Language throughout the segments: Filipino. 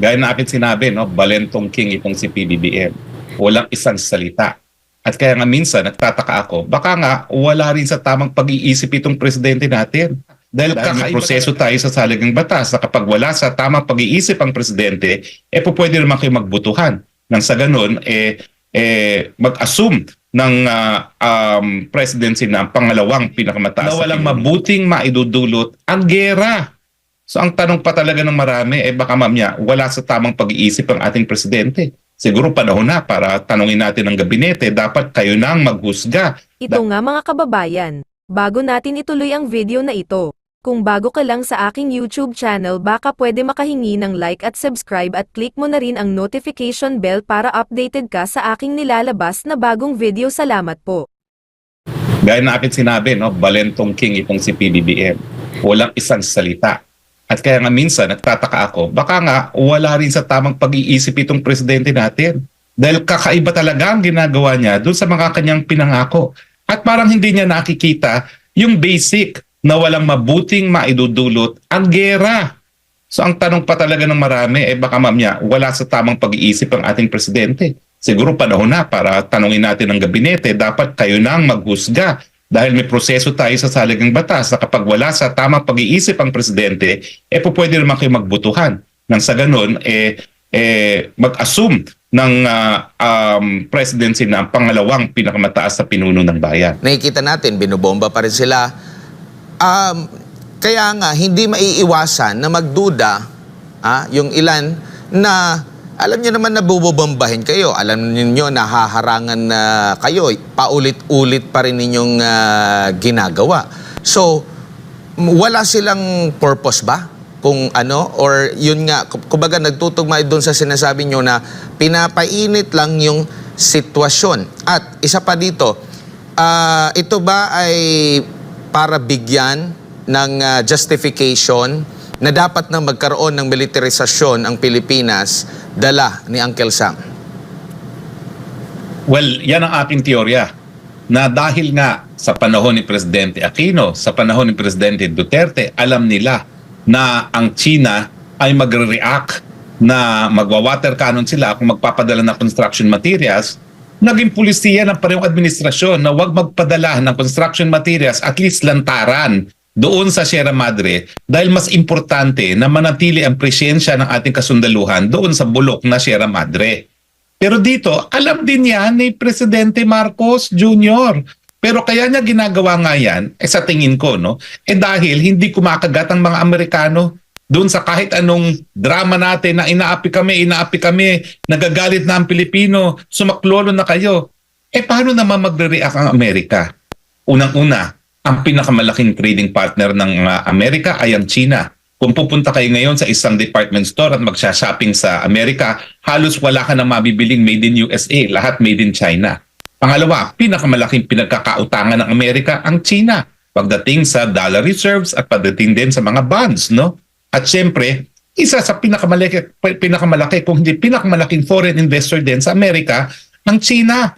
Gaya na akin sinabi, no, Balentong King itong si PBBM. Walang isang salita. At kaya nga minsan, nagtataka ako, baka nga wala rin sa tamang pag-iisip itong presidente natin. Dahil may proseso tayo sa saligang batas na kapag wala sa tamang pag-iisip ang presidente, pwede naman kayo magbutuhan. Nang sa ganun, mag-assume ng presidency na ang pangalawang pinakamataas na walang mabuting maidudulot ang gera. So ang tanong pa talaga ng marami, baka mamaya wala sa tamang pag-iisip ang ating presidente. Siguro panahon na para tanungin natin ang gabinete, dapat kayo nang maghusga. Ito nga mga kababayan, bago natin ituloy ang video na ito, kung bago ka lang sa aking YouTube channel baka pwede makahingi ng like at subscribe at click mo na rin ang notification bell para updated ka sa aking nilalabas na bagong video. Salamat po. Gaya na akin sinabi, no, Balentong King itong si PBBM. Walang isang salita. At kaya nga minsan, nagtataka ako, baka nga wala rin sa tamang pag-iisip itong presidente natin. Dahil kakaiba talaga ang ginagawa niya doon sa mga kanyang pinangako. At parang hindi niya nakikita yung basic na walang mabuting maidudulot ang gera. So ang tanong pa talaga ng marami, baka mamaya wala sa tamang pag-iisip ang ating presidente. Siguro panahon na para tanungin natin ang gabinete, dapat kayo nang maghusga. Dahil may proseso tayo sa saligang batas na kapag wala sa tamang pag-iisip ang presidente, pwede naman kayo magbutuhan. Nang sa ganun, mag-assume ng presidency na ang pangalawang pinakamataas na pinuno ng bayan. Nakikita natin, binobomba pa rin sila. Kaya nga, hindi maiiwasan na magduda yung ilan na alam niyo naman na bubobombahin kayo. Alam niyo na haharangan na kayo. Paulit-ulit pa rin ninyong ginagawa. So, wala silang purpose ba? Kung ano? Or yun nga, kumbaga nagtutugma doon sa sinasabi niyo na pinapainit lang yung sitwasyon. At isa pa dito, ito ba ay para bigyan ng justification na dapat na magkaroon ng militarisasyon ang Pilipinas, dala ni Uncle Sam? Well, yan ang aking teorya. Na dahil nga sa panahon ni Presidente Aquino, sa panahon ni Presidente Duterte, alam nila na ang China ay magre-react na magwa-water cannon sila kung magpapadala ng construction materials. Naging pulisiya ng parehong administrasyon na huwag magpadala ng construction materials, at least lantaran, doon sa Sierra Madre, dahil mas importante na manatili ang presensya ng ating kasundaluhan doon sa bulok na Sierra Madre. Pero dito, alam din yan ni Presidente Marcos Jr. Pero kaya niya ginagawa nga yan, sa tingin ko, no, dahil hindi kumakagat ang mga Amerikano doon sa kahit anong drama natin na inaapi kami, nagagalit na ang Pilipino, sumaklolo na kayo. Paano naman magre-react ang Amerika? Unang-una, ang pinakamalaking trading partner ng Amerika ay ang China. Kung pupunta kayo ngayon sa isang department store at magsha-shopping sa Amerika, halos wala ka nang mabibiling made in USA, lahat made in China. Pangalawa, pinakamalaking pinagkakautangan ng Amerika ang China pagdating sa dollar reserves at pagdating din sa mga bonds, no? At syempre, isa sa pinakamalaki kung hindi pinakamalaking foreign investor din sa Amerika, ang China.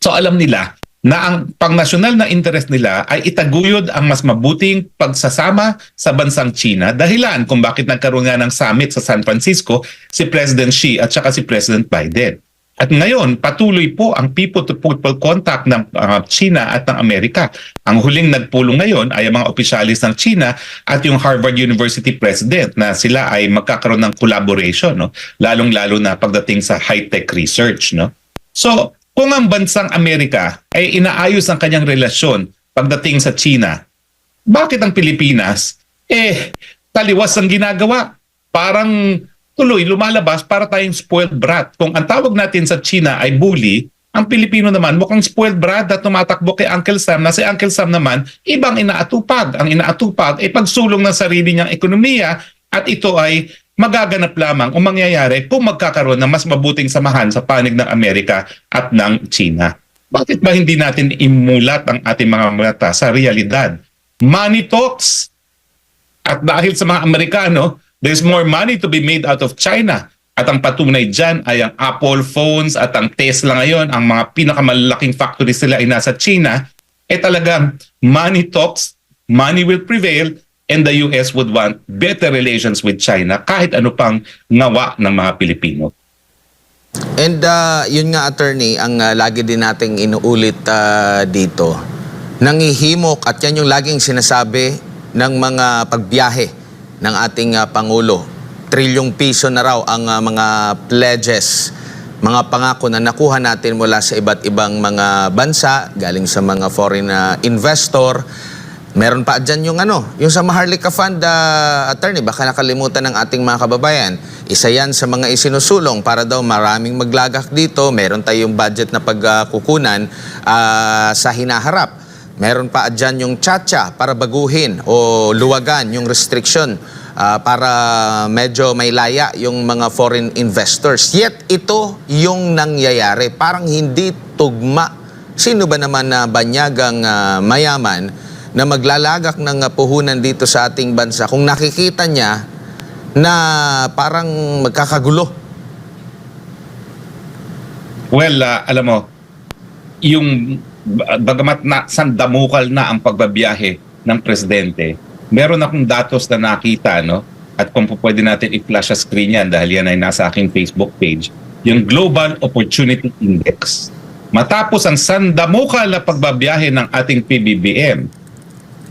So alam nila na ang pangnasyonal na interest nila ay itaguyod ang mas mabuting pagsasama sa bansang China, dahilan kung bakit nagkaroon nga ng summit sa San Francisco si President Xi at saka si President Biden. At ngayon, patuloy po ang people-to-people contact ng China at ng Amerika. Ang huling nagpulong ngayon ay ang mga opisyalis ng China at yung Harvard University president na sila ay magkakaroon ng collaboration, no? Lalong-lalo na pagdating sa high-tech research, no? So, kung ang bansang Amerika ay inaayos ang kanyang relasyon pagdating sa China, bakit ang Pilipinas, taliwas ang ginagawa? Parang tuloy lumalabas para tayong spoiled brat. Kung ang tawag natin sa China ay bully, ang Pilipino naman mukhang spoiled brat na tumatakbo kay Uncle Sam, na si Uncle Sam naman ibang inaatupag. Ang inaatupag ay pagsulong ng sarili niyang ekonomiya, at ito ay magaganap lamang o mangyayari kung magkakaroon ng mas mabuting samahan sa panig ng Amerika at ng China. Bakit ba hindi natin imulat ang ating mga mata sa realidad? Money talks. At dahil sa mga Amerikano, there's more money to be made out of China. At ang patunay dyan ay ang Apple phones at ang Tesla ngayon, ang mga pinakamalaking factories sila ay nasa China. Talagang money talks, money will prevail. and the US would want better relations with China kahit ano pang ngawa ng mga Pilipino. And yun nga, attorney, ang lagi din nating inuulit dito, nangihimok at yan yung laging sinasabi ng mga pagbiyahe ng ating Pangulo. Trilyong piso na raw ang mga pledges, mga pangako na nakuha natin mula sa iba't ibang mga bansa, galing sa mga foreign investor. Meron pa dyan yung yung sa Maharlika Fund, attorney, baka nakalimutan ng ating mga kababayan. Isa yan sa mga isinusulong para daw maraming maglagak dito. Meron tayong budget na pagkukunan sa hinaharap. Meron pa dyan yung Chacha para baguhin o luwagan yung restriction para medyo may laya yung mga foreign investors. Yet ito yung nangyayari. Parang hindi tugma. Sino ba naman na banyagang mayaman na maglalagak ng puhunan dito sa ating bansa kung nakikita niya na parang magkakagulo? Well, alam mo, yung bagamat na sandamukal na ang pagbabiyahe ng presidente, meron akong datos na nakita, no? At kung pwede natin i-flash sa screen yan dahil yan ay nasa aking Facebook page, yung Global Opportunity Index. Matapos ang sandamukal na pagbabiyahe ng ating PBBM,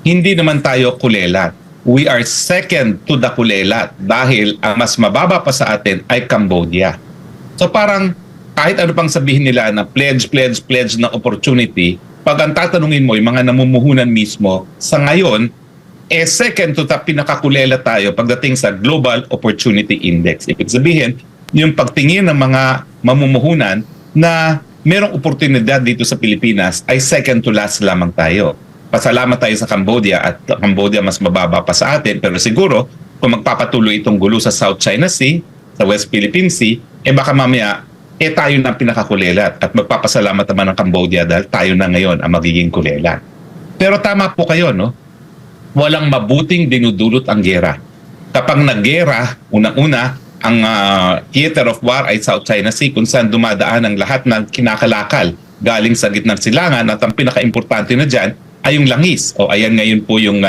hindi naman tayo kulelat. We are second to the kulelat dahil ang mas mababa pa sa atin ay Cambodia. So parang kahit ano pang sabihin nila na pledge na opportunity, pag ang tatanungin mo yung mga namumuhunan mismo, sa ngayon, second to the pinakakulelat tayo pagdating sa Global Opportunity Index. Ibig sabihin, yung pagtingin ng mga mamumuhunan na merong oportunidad dito sa Pilipinas ay second to last lamang tayo. Pasalamat tayo sa Cambodia at Cambodia mas mababa pa sa atin, pero siguro kung magpapatuloy itong gulo sa South China Sea, sa West Philippine Sea, baka mamaya tayo na pinakakulelat at magpapasalamat naman ng Cambodia dahil tayo na ngayon ang magiging kulelat. Pero tama po kayo, no? Walang mabuting dinudulot ang gera. Kapag naggera, unang-una, ang theater of war ay South China Sea kung saan dumadaan ang lahat ng kinakalakal galing sa gitnang silangan at ang pinaka-importante na dyan ay yung langis. O ayan ngayon po yung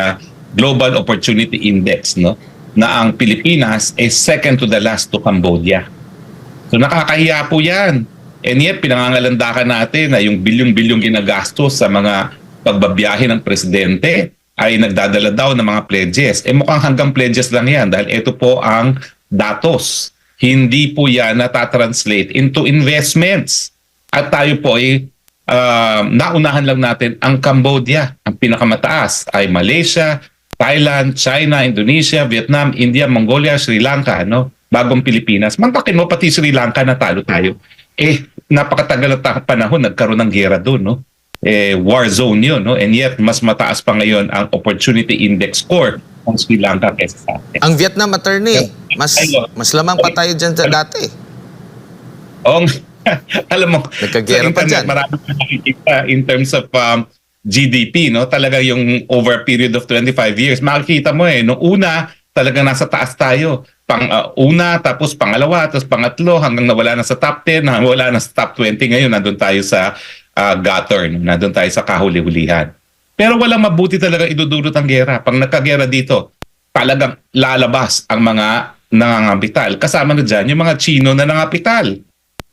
Global Opportunity Index, no? Na ang Pilipinas ay second to the last to Cambodia. So nakakahiya po yan. And yet pinangangalandakan natin na yung bilyong-bilyong ginagastos sa mga pagbabiyahe ng presidente ay nagdadala daw ng mga pledges. Mukhang hanggang pledges lang yan dahil ito po ang datos. Hindi po yan natatranslate into investments. At tayo po ay naunahan lang natin ang Cambodia. Ang pinakamataas ay Malaysia, Thailand, China, Indonesia, Vietnam, India, Mongolia, Sri Lanka, no? Bagong Pilipinas. Mantakin mo, pati Sri Lanka natalo tayo. Napakatagal na panahon, nagkaroon ng gera doon, no? War zone yun, no? And yet, mas mataas pa ngayon ang Opportunity Index score ng Sri Lanka kaysa sa atin. Ang Vietnam, attorney, mas lamang pa tayo dyan sa dati. Alam mo, nagkagera pa dyan. Marami pa nakikita in terms of GDP, no? Talaga yung over a period of 25 years. Makikita mo noong una, talaga nasa taas tayo. Una, tapos pangalawa, tapos pangatlo, hanggang nawala na sa top 10, hanggang wala na sa top 20. Ngayon, nandun tayo sa gutter, nandun tayo sa kahuli-hulihan. Pero walang mabuti talaga idudulot ang gera. Pag nagkagera dito, talagang lalabas ang mga nangangapital. Kasama na dyan yung mga Chino na nangangapital.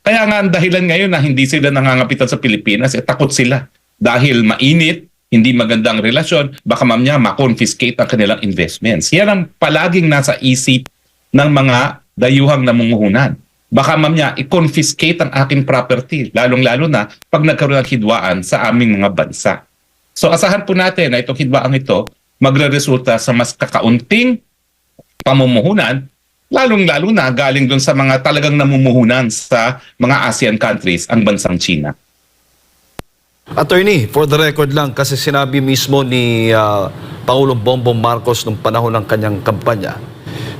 Kaya nga ang dahilan ngayon na hindi sila nangangapital sa Pilipinas, takot sila. Dahil mainit, hindi magandang relasyon, baka mamaya ma-confiscate ang kanilang investments. Yan ang palaging nasa isip ng mga dayuhang namumuhunan. Baka mamaya i-confiscate ang aking property, lalong-lalo na pag nagkaroon ng hidwaan sa aming mga bansa. So asahan po natin na itong hidwaan ito magre-resulta sa mas kakaunting pamumuhunan, lalong-lalo na galing dun sa mga talagang namumuhunan sa mga ASEAN countries, ang bansang China. Attorney, for the record lang, kasi sinabi mismo ni Pangulong Bongbong Marcos nung panahon ng kanyang kampanya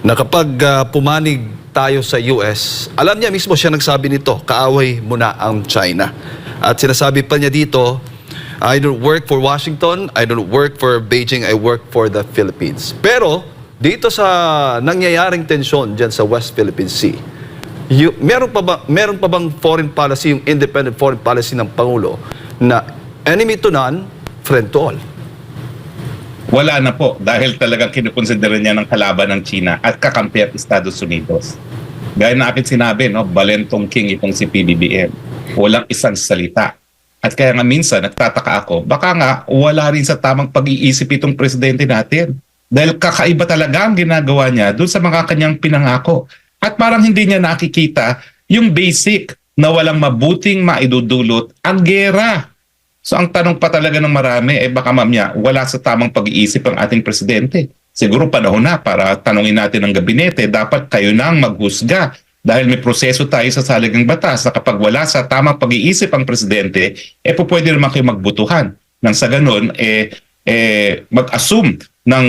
na kapag pumanig tayo sa US, alam niya mismo siya nagsabi nito, kaaway muna ang China. At sinasabi pa niya dito, I don't work for Washington, I don't work for Beijing, I work for the Philippines. Pero dito sa nangyayaring tensyon dyan sa West Philippine Sea, meron pa bang foreign policy, yung independent foreign policy ng Pangulo na enemy to none, friend to all? Wala na po dahil talagang kinukonsidera niya ng kalaban ng China at kakampi at Estados Unidos. Gaya na akin sinabi, no, Balentong King itong si PBBM. Walang isang salita. At kaya nga minsan nagtataka ako, baka nga wala rin sa tamang pag-iisip itong presidente natin. Dahil kakaiba talaga ang ginagawa niya doon sa mga kanyang pinangako. At parang hindi niya nakikita yung basic na walang mabuting maidudulot ang gera. So ang tanong pa talaga ng marami, baka mamaya wala sa tamang pag-iisip ang ating presidente. Siguro panahon na para tanungin natin ang gabinete, dapat kayo nang maghusga. Dahil may proseso tayo sa saligang batas na kapag wala sa tamang pag-iisip ang presidente, pwede naman kayo magbutuhan. Nang sa ganun, mag-assume ng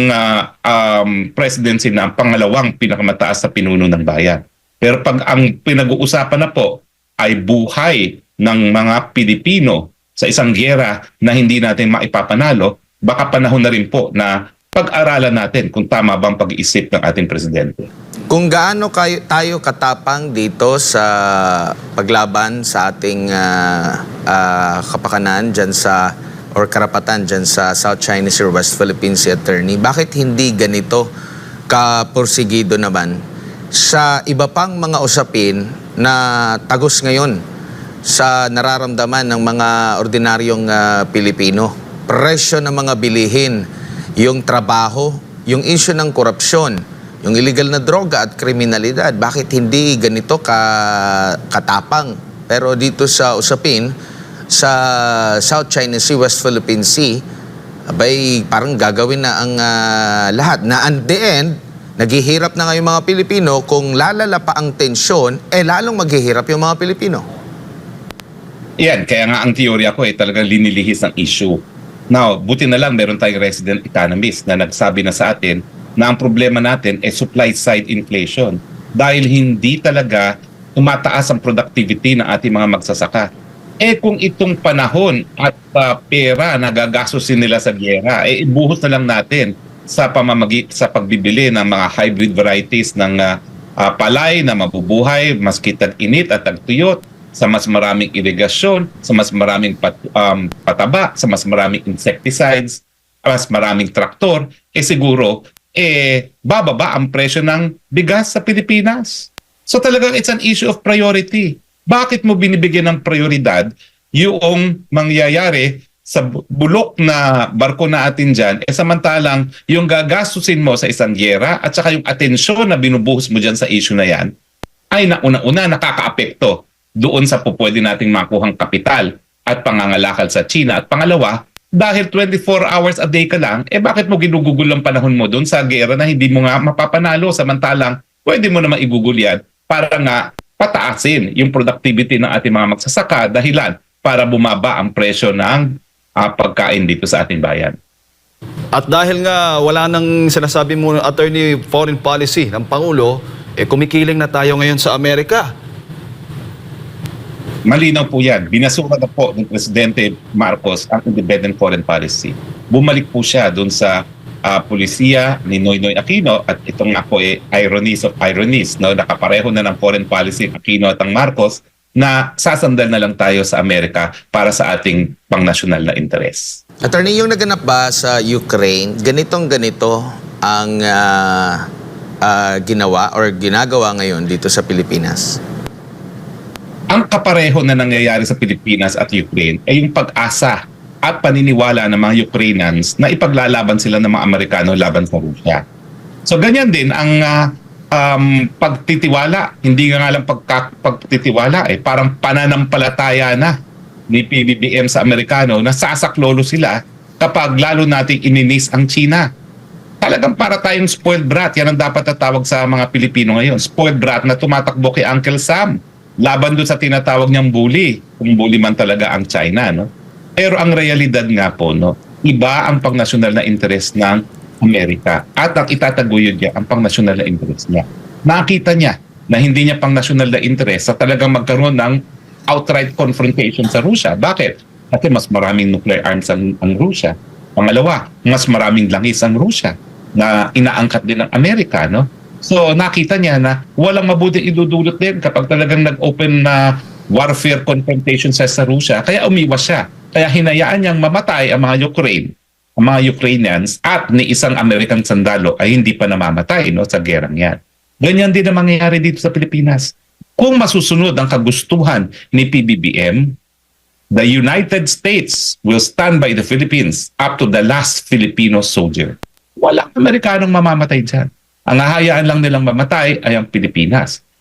presidency na ang pangalawang pinakamataas sa pinuno ng bayan. Pero pag ang pinag-uusapan na po ay buhay ng mga Pilipino sa isang giyera na hindi natin maipapanalo, baka panahon na rin po na pag-aralan natin kung tama bang pag-iisip ng ating presidente. Kung gaano tayo katapang dito sa paglaban sa ating kapakanan dyan sa, or karapatan dyan sa South China Sea, West Philippine Sea, Attorney, bakit hindi ganito kapursigido naman sa iba pang mga usapin na tagos ngayon sa nararamdaman ng mga ordinaryong Pilipino? Presyo ng mga bilihin, yung trabaho, yung issue ng korupsyon, yung illegal na droga at kriminalidad. Bakit hindi ganito katapang? Pero dito sa usapin, sa South China Sea, West Philippine Sea, abay parang gagawin na ang lahat. Na at the end, naghihirap na ngayon mga Pilipino. Kung lalala pa ang tensyon, lalong maghihirap yung mga Pilipino. Yan, kaya nga ang teorya ko talagang linilihis ang issue. Now, buti na lang meron tayong resident economist na nagsabi na sa atin na ang problema natin ay supply side inflation dahil hindi talaga tumataas ang productivity ng ating mga magsasaka. Kung itong panahon at pera na gagastusin nila sa giyera, ibuhos na lang natin sa sa pagbibili ng mga hybrid varieties ng palay na mabubuhay, maski tag-init at tag-tuyot, sa mas maraming irigasyon, sa mas maraming pataba, sa mas maraming insecticides, mas maraming traktor, siguro, bababa ang presyo ng bigas sa Pilipinas. So talagang it's an issue of priority. Bakit mo binibigyan ng prioridad yung mangyayari sa bulok na barko na atin dyan, samantalang yung gagastusin mo sa isang giyera at saka yung atensyon na binubuhos mo dyan sa issue na yan, ay nauna-una nakakaapekto doon sa pwede nating makuhang kapital at pangangalakal sa China. At pangalawa, dahil 24 hours a day ka lang, bakit mo ginugugol ang panahon mo doon sa gera na hindi mo nga mapapanalo, samantalang pwede mo naman igugol yan para nga pataasin yung productivity ng ating mga magsasaka, dahilan para bumaba ang presyo ng pagkain dito sa ating bayan. At dahil nga wala nang sinasabi mo, Attorney, foreign policy ng Pangulo, kumikiling na tayo ngayon sa Amerika. Malinaw po yan. Binasura na po ng Presidente Marcos ang independent foreign policy. Bumalik po siya doon sa pulisiya ni Noynoy Aquino at itong nga po ironies of ironies. No? Nakapareho na ng foreign policy ang Aquino at ang Marcos na sasandal na lang tayo sa Amerika para sa ating pangnasyonal na interes. Attorney, yung naganap ba sa Ukraine, ganitong-ganito ang ginawa or ginagawa ngayon dito sa Pilipinas? Ang kapareho na nangyayari sa Pilipinas at Ukraine ay yung pag-asa at paniniwala ng mga Ukrainians na ipaglalaban sila ng mga Amerikano laban sa Rusya. So ganyan din ang pagtitiwala. Hindi nga lang pagtitiwala, parang pananampalataya na ni PBBM sa Amerikano na sasaklolo sila kapag lalo nating ininis ang China. Talagang para tayong spoiled brat. Yan ang dapat tatawag sa mga Pilipino ngayon. Spoiled brat na tumatakbo kay Uncle Sam. Laban doon sa tinatawag niyang bully, kung bully man talaga ang China, no? Pero ang realidad nga po, no, iba ang pangnasyonal na interest ng Amerika at ang itataguyod niya ang pangnasyonal na interest niya. Nakita niya na hindi niya pangnasyonal na interest sa talagang magkaroon ng outright confrontation sa Russia. Bakit? Kasi mas maraming nuclear arms ang Russia. Pangalawa, mas maraming langis ang Russia na inaangkat din ng Amerika, no? So nakita niya na walang mabuting idudulot din kapag talagang nag-open na warfare confrontation sa Russia. Kaya umiwas siya. Kaya hinayaan niyang mamatay ang mga Ukraine ang mga Ukrainians at ni isang American sundalo ay hindi pa namamatay, no, sa gerang yan. Ganyan din ang mangyayari dito sa Pilipinas. Kung masusunod ang kagustuhan ni PBBM, the United States will stand by the Philippines up to the last Filipino soldier. Walang Amerikanong mamamatay dyan. Ang hahayaan lang nilang mamatay ay ang Pilipinas.